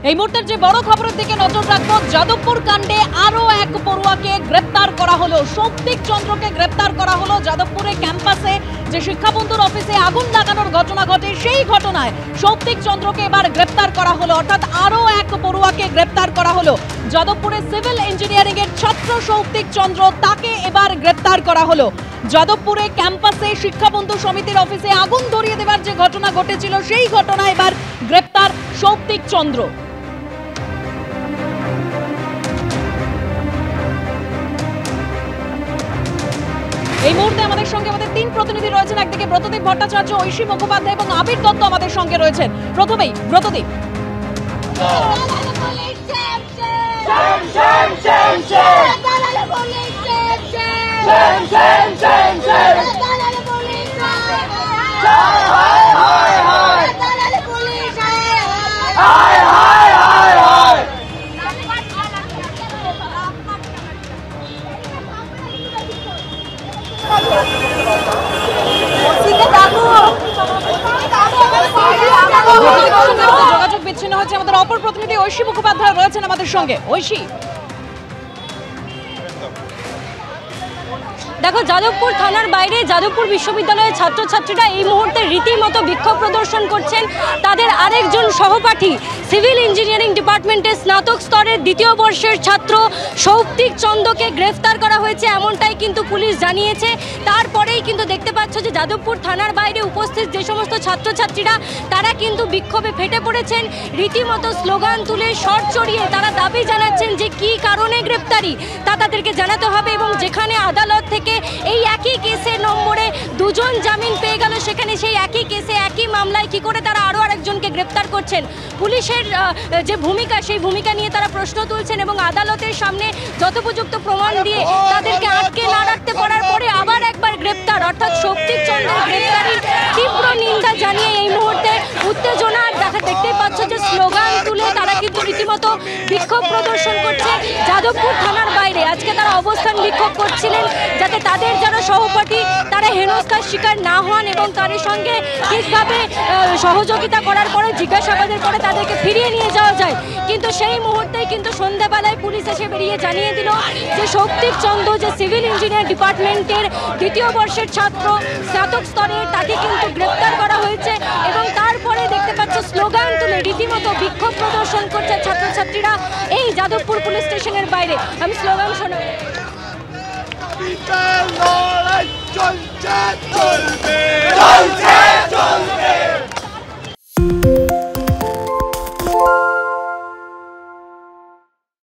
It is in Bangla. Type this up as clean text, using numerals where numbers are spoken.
এই মুহূর্তের যে বড় খবরের দিকে নজর রাখবো, যাদবপুর কাণ্ডে আরো এক পড়ুয়াকে গ্রেপ্তার করা হলো। সৌপ্তিক চন্দ্রকে গ্রেপ্তার করা হলো। যাদবপুরে ক্যাম্পাসে যে শিক্ষাবন্ধুর অফিসে আগুন লাগানোর ঘটনা ঘটে, সেই ঘটনায় সৌপ্তিক চন্দ্রকে এবার গ্রেপ্তার করা হলো। অর্থাৎ আরো এক পড়ুয়াকে গ্রেপ্তার করা হলো। যাদবপুরে সিভিল ইঞ্জিনিয়ারিং এর ছাত্র সৌপ্তিক চন্দ্র, তাকে এবার গ্রেপ্তার করা হলো। যাদবপুরে ক্যাম্পাসে শিক্ষাবন্ধু সমিতির অফিসে আগুন ধরিয়ে দেওয়ার যে ঘটনা ঘটেছিল, সেই ঘটনায় এবার গ্রেপ্তার সৌপ্তিক চন্দ্র। এই মুহূর্তে আমাদের সঙ্গে আমাদের তিন প্রতিনিধি রয়েছেন। একদিকে ব্রতদীপ ভট্টাচার্য, ঐশী মুখোপাধ্যায় এবং আবির দত্ত আমাদের সঙ্গে রয়েছেন। প্রথমেই ব্রতদীপ। যোগাযোগ বিচ্ছিন্ন হচ্ছে। আমাদের অপর প্রতিনিধি ঐশী মুখোপাধ্যায় রয়েছেন আমাদের সঙ্গে। ঐশী, দেখো, যাদবপুর থানার বাইরে যাদবপুর বিশ্ববিদ্যালয়ের ছাত্রছাত্রীরা এই মুহূর্তে রীতিমতো বিক্ষোভ প্রদর্শন করছেন। তাদের আরেকজন সহপাঠী সিভিল ইঞ্জিনিয়ারিং ডিপার্টমেন্টের স্নাতক স্তরের দ্বিতীয় বর্ষের ছাত্র সৌপ্তিক চন্দ্রকে গ্রেফতার করা হয়েছে, এমনটাই কিন্তু পুলিশ জানিয়েছে। তারপরেই কিন্তু দেখতে পাচ্ছ যে যাদবপুর থানার বাইরে উপস্থিত যে সমস্ত ছাত্রছাত্রীরা, তারা কিন্তু বিক্ষোভে ফেটে পড়েছেন। রীতিমতো স্লোগান তুলে শট চড়িয়ে তারা দাবি জানাচ্ছেন যে কী কারণে গ্রেপ্তারি তা তাদেরকে জানাতে হবে, এবং যেখানে আদালত থেকে এই একই কেসের নম্বরে দুজন জামিন পেয়ে গেল, সেখানে সেই একই কেসে একই মামলায় কি করে তারা আরও আরেকজনকে গ্রেপ্তার করছেন। পুলিশের যে ভূমিকা, সেই ভূমিকা নিয়ে তারা প্রশ্ন তুলছেন এবং আদালতের সামনে যথোপযুক্ত প্রমাণ দিয়ে তাদেরকে আটকে না রাখতে পারার পরে আবার একবার গ্রেপ্তার, অর্থাৎ সৌপ্তিক চন্দ্রের গ্রেপ্তারির তীব্র নিন্দা জানিয়ে এই মুহূর্তে উত্তেজনা দেখতেই পাচ্ছ যে স্লোগান তুলে তারা কিন্তু রীতিমতো বিক্ষোভ প্রদর্শন করছে যাদবপুর থানার বাইরে। আজকে তারা অবস্থান বিক্ষোভ করছিলেন যাতে তাদের যারা সহপাঠী তারা হেনস্থার শিকার না হন এবং তাদের সঙ্গে ঠিকভাবে সহযোগিতা করার পরে জিজ্ঞাসাবাদের পরে তাদেরকে ফিরিয়ে নিয়ে যাওয়া যায়। কিন্তু সেই মুহূর্তেই কিন্তু সন্ধ্যাবেলায় পুলিশ এসে বেরিয়ে জানিয়ে দিল যে সৌপ্তিক চন্দ্র, যে সিভিল ইঞ্জিনিয়ার ডিপার্টমেন্টের দ্বিতীয় বর্ষের ছাত্র স্নাতক স্তরে, তাকে কিন্তু গ্রেপ্তার করা হয়েছে। এবং তারপরে দেখতে পাচ্ছ স্লোগান তুলে রীতিমতো বিক্ষোভ প্রদর্শন করছে ছাত্রছাত্রীরা এই যাদবপুর পুলিশ স্টেশনের বাইরে। আমি স্লোগান শোনাব। চলছে চলবে চলছে